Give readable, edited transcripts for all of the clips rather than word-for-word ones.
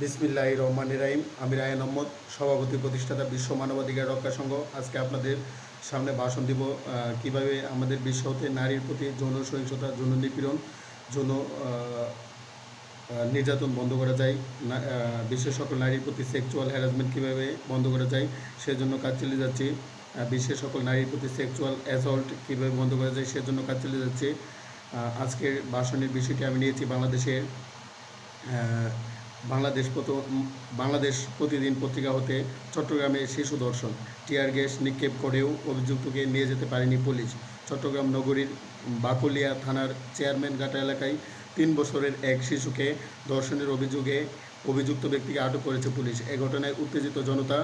বিসমিল্লাহির রহমানির রহিম। আমি রায়হান আহমদ, সভাপতি প্রতিষ্ঠাতা বিশ্ব মানবাধিকার রক্ষা সংঘ। আজকে আপনাদের সামনে ভাষণ দিব কিভাবে আমাদের বিশ্ব হতে নারীর প্রতি যৌন সহিংসতা, যৌন নিপীড়ন, যৌন নির্যাতন বন্ধ করা যায়, বিশ্বের সকল নারীর প্রতি সেক্সুয়াল হ্যারাসমেন্ট কীভাবে বন্ধ করা যায় সেজন্য কাজ চালিয়ে যাচ্ছে। বিশ্বের সকল নারীর প্রতি সেক্সুয়াল অ্যাসল্ট কীভাবে বন্ধ করা যায় সেজন্য কাজ চালিয়ে যাচ্ছে। আজকের ভাষণের বিষয়টি আমি নিয়েছি বাংলাদেশের বাংলাদেশ প্রতিদিন পত্রিকা হতে। চট্টগ্রামে শিশু ধর্ষণ, টিয়ার গ্যাস নিক্ষেপ করেও অভিযুক্তকে নিয়ে যেতে পারেনি পুলিশ। চট্টগ্রাম নগরীর বাকুলিয়া থানার চেয়ারম্যানঘাটা এলাকায় 3 বছরের এক শিশুকে ধর্ষণের অভিযোগে অভিযুক্ত ব্যক্তিকে আটক করেছে পুলিশ। এ ঘটনায় উত্তেজিত জনতা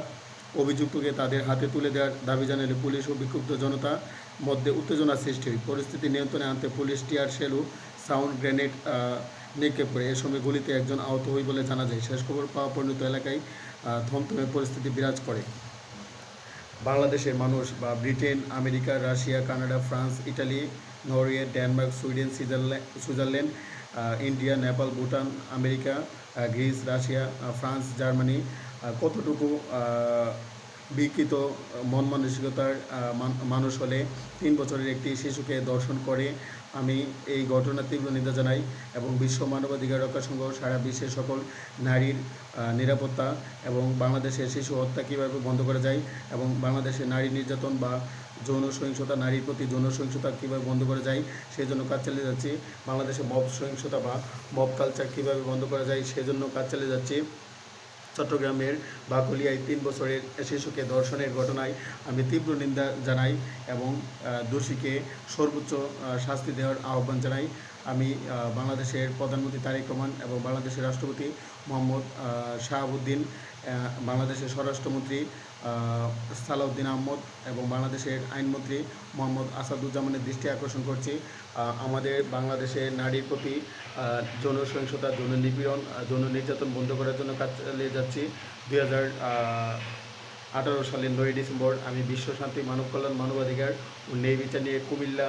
অভিযুক্তকে তাদের হাতে তুলে দেওয়ার দাবি জানালে পুলিশ ও বিক্ষুব্ধ জনতা মধ্যে উত্তেজনার সৃষ্টি হয়। পরিস্থিতি নিয়ন্ত্রণে আনতে পুলিশ টিয়ার শেল ও সাউন্ড গ্রেনেড নিক্ষেপ করে। এ সময় গুলিতে একজন আহত হয় বলে জানা যায়। শেষ খবর পাওয়া পরিণত এলাকায় থমথমে পরিস্থিতি বিরাজ করে। বাংলাদেশের মানুষ বা Britain, America, Russia, Canada, France, Italy, Norway, Denmark, Sweden, Switzerland, India, Nepal, Bhutan, America, Greece, Russia, France, Germany কতটুকু বিকৃত মন মানসিকতার মানুষ হলে 3 বছরের একটি শিশুকে ধর্ষণ করে। আমি এই ঘটনার তীব্র নিন্দা জানাই এবং বিশ্ব মানবাধিকার রক্ষা সংঘ সারা বিশ্বের সকল নারীর নিরাপত্তা এবং বাংলাদেশের শিশু হত্যা কীভাবে বন্ধ করা যায় এবং বাংলাদেশের নারী নির্যাতন বা যৌন সহিংসতা, নারীর প্রতি যৌন সহিংসতা কীভাবে বন্ধ করা যায় সেই জন্য কাজ চালিয়ে যাচ্ছি। বাংলাদেশে মব সহিংসতা বা মব কালচার কীভাবে বন্ধ করা যায় সেজন্য কাজ চালিয়ে যাচ্ছি। চট্টগ্রামের বাকুলিয়ায় 3 বছরের শিশুকে ধর্ষণের ঘটনায় আমি তীব্র নিন্দা জানাই এবং দোষীকে সর্বোচ্চ শাস্তি দেওয়ার আহ্বান জানাই। আমি বাংলাদেশের প্রধানমন্ত্রী তারেক রহমান এবং বাংলাদেশের রাষ্ট্রপতি মোহাম্মদ শাহাবুদ্দিন, বাংলাদেশের স্বরাষ্ট্রমন্ত্রী সালাউদ্দিন আহমদ এবং বাংলাদেশের আইনমন্ত্রী মোহাম্মদ আসাদুজ্জামানের দৃষ্টি আকর্ষণ করছি। আমাদের বাংলাদেশের নারীর প্রতি যৌন সহিংসতা, যৌন নিপীড়ন, যৌন নির্যাতন বন্ধ করার জন্য কাজ চালিয়ে যাচ্ছি। 2018 সালের 9 ডিসেম্বর আমি বিশ্ব শান্তি, মানব কল্যাণ, মানবাধিকার ও ন্যায় বিচার নিয়ে কুমিল্লা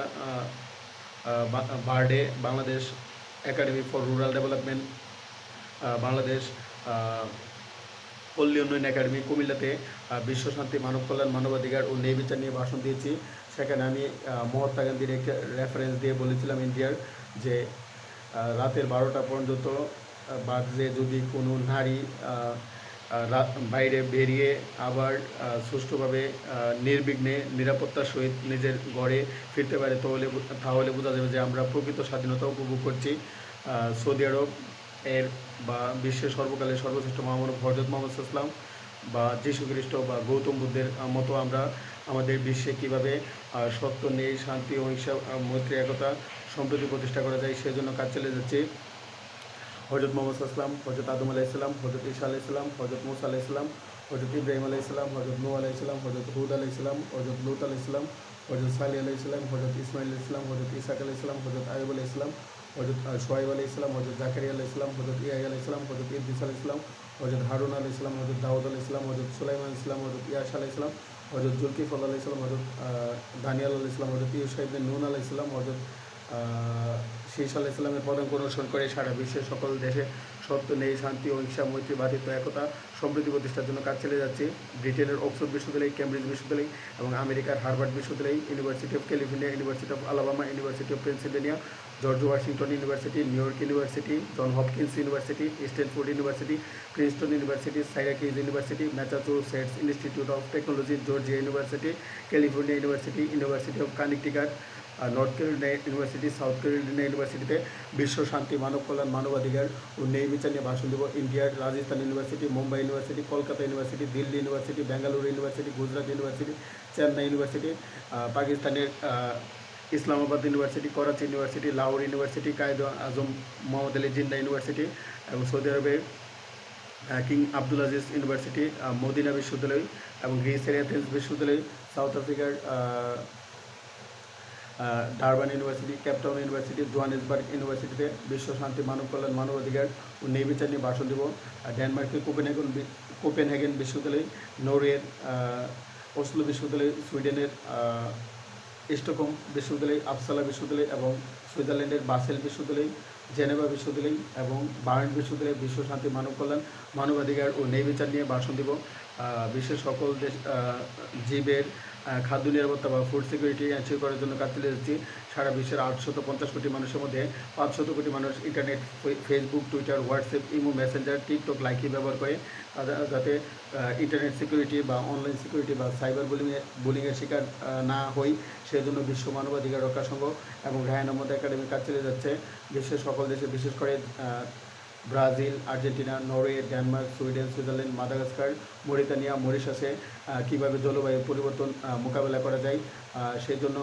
বার্ডে Bangladesh academy for rural development, Bangladesh পল্লী উন্নয়ন একাডেমি কুমিল্লাতে বিশ্ব শান্তি, মানব কল্যাণ, মানবাধিকার ও ন্যায় বিচার নিয়ে ভাষণ দিয়েছি। সেখানে আমি মহাত্মা গান্ধীর একটা রেফারেন্স দিয়ে বলেছিলাম ইন্ডিয়ার যে রাতের 12টা পর্যন্ত বাদে যদি কোনো নারী বাইরে বেরিয়ে আবার সুষ্ঠুভাবে নির্বিঘ্নে নিরাপত্তার সহিত নিজের ঘরে ফিরতে পারে তাহলে বোঝা যাবে যে আমরা প্রকৃত স্বাধীনতা উপভোগ করছি। সৌদি আরব এর বা বিশ্বের সর্বকালের সর্বশ্রেষ্ঠ মহামানব হযরত মুহাম্মদ সাল্লাল্লাহু আলাইহি ওয়াসাল্লাম বা যীশু খ্রিস্ট বা গৌতম বুদ্ধের মতো আমরা আমাদের বিশ্বে কীভাবে সত্য, ন্যায়, শান্তি, অহিংসা, মৈত্রী, একতা, সম্প্রীতি প্রতিষ্ঠা করা যায় সেজন্য কাজ চালিয়ে যাচ্ছে। হযরত মুহাম্মদ সাল্লাল্লাহু আলাইহি ওয়াসাল্লাম, হযরত আদম আলাইহিস সালাম, হযরত ঈসা আলাইহিস সালাম, হযরত মূসা আলাইহিস সালাম, হযরত ইব্রাহিম আলাইহিস সালাম, হযরত নূহ আলাইহিস সালাম, হযরত হুদ আলাইহিস সালাম, হযরত লূত আলাইহিস সালাম, হযরত সালেহ আলাইহিস সালাম, হযরত ইসমাঈল আলাইহিস সালাম, হযরত ইসহাক আলাইহিস সালাম, হযরত আইয়ুব আলাইহিস সালাম, হযরত শুআয়ব আলাইহিস সালাম, হযরত জাকারিয়া আলাইহিস সালাম, হযরত ইয়াহইয়া আলাইহিস সালাম, হযরত ইদ্রিস আলাইহিস সালাম, হযরত হারুন আলাইহিস সালাম, হযরত দাউদ আলাইহিস সালাম, হযরত সুলাইমান আলাইহিস সালাম, হযরত ইয়াসা আলাইহিস সালাম, হযরত জুলকিফল আলাইহিস সালাম, হযরত দানিয়েল আলাইহিস সালাম, হযরত ইউশা ইবনে নুন আলাইহিস সালাম, হযরত শীষ আলাইহিস সালামের পদাঙ্ক অনুসরণ করে সারা বিশ্বের সকল দেশে সত্য, ন্যায়, শান্তি, অহিংসা, মৈত্রী, ভ্রাতৃত্ব, একতা, সমৃদ্ধি প্রতিষ্ঠার জন্য কাজ চালিয়ে যাচ্ছে। ব্রিটেনের অক্সফোর্ড বিশ্ববিদ্যালয়, কেমব্রিজ বিশ্ববিদ্যালয় এবং আমেরিকার হার্ভার্ড বিশ্ববিদ্যালয়, university of California, university of Alabama, university of Pennsylvania, George Washington university, New York university, John Hopkins university, Stanford university, Princeton university, Syracuse university, Massachusetts institute of technology, Georgia university, California university, university of Connecticut, North Carolina university, South Carolina ইউনিভার্সিটিতে বিশ্ব শান্তি, মানব কল্যাণ, মানবাধিকার ও ন্যায় বিচার নিয়ে ভাষণ দেব। ইন্ডিয়ার Rajasthan university, Mumbai university, Kolkata university, Delhi university, Bengaluru university, Gujarat university, Chennai university, পাকিস্তানের Islamabad university, Karachi university, Lahore university, Quaid Azam Mohammad Ali Jinnah university এবং সৌদি আরবের King Abdul Aziz university, Medina বিশ্ববিদ্যালয় এবং গ্রিসের এথেন্স বিশ্ববিদ্যালয়, সাউথ আফ্রিকার Durban university, Cape Town university, Johannesburg ইউনিভার্সিটিতে বিশ্ব শান্তি, মানব কল্যাণ, মানবাধিকার ও ন্যায় বিচার নিয়ে ভাষণ দেব। ডেনমার্কের কোপেনহেগেন বিশ্ববিদ্যালয়, নরওয়ের ওসলো বিশ্ববিদ্যালয়, সুইডেনের স্টকহোম বিশ্ববিদ্যালয়, আপসালা বিশ্ববিদ্যালয় এবং সুইজারল্যান্ডের বাসেল বিশ্ববিদ্যালয়, জেনেভা বিশ্ববিদ্যালয় এবং বার্ন বিশ্ববিদ্যালয়ে বিশ্ব শান্তি, মানব কল্যাণ, মানবাধিকার ও ন্যায় বিচার নিয়ে ভাষণ দিব। বিশ্বের সকল দেশ জীবের খাদ্য নিরাপত্তা বা ফুড সিকিউরিটি এনশিওর করার জন্য কাজ চালিয়ে যাচ্ছি। সারা বিশ্বের 850 কোটি মানুষের মধ্যে 500 কোটি মানুষ internet, Facebook, Twitter, WhatsApp, imo, Messenger, TikTok, Likee ব্যবহার করে, যাতে ইন্টারনেট সিকিউরিটি বা অনলাইন সিকিউরিটি বা সাইবার বুলিংয়ের শিকার না হই, সেজন্য বিশ্ব মানবাধিকার রক্ষা সংঘ এবং রায়হান আহমদ একাডেমি কাজ চালিয়ে যাচ্ছে। বিশ্বের সকল দেশে, বিশেষ করে Brazil, Argentina, Norway, Denmark, Sweden, Switzerland, Madagascar, Mauritania, মরিশাসে কীভাবে জলবায়ু পরিবর্তন মোকাবেলা করা যায়, সেই জন্য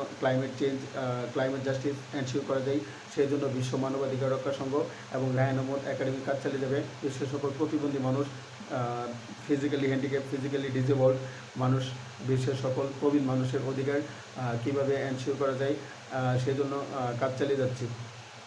ক্লাইমেট জাস্টিস এনশিওর করা যায়, সেই জন্য বিশ্ব মানবাধিকার রক্ষা সংঘ এবং রায়হান আহমদ একাডেমি কাজ চালিয়ে যাবে। বিশ্বের সকল প্রতিবন্ধী মানুষ, ফিজিক্যালি হ্যান্ডিক্যাপ, ফিজিক্যালি ডিসেবলড মানুষ, বিশ্বের সকল প্রবীণ মানুষের অধিকার কীভাবে এনশিওর করা যায়, সেই জন্য কাজ চালিয়ে যাচ্ছি।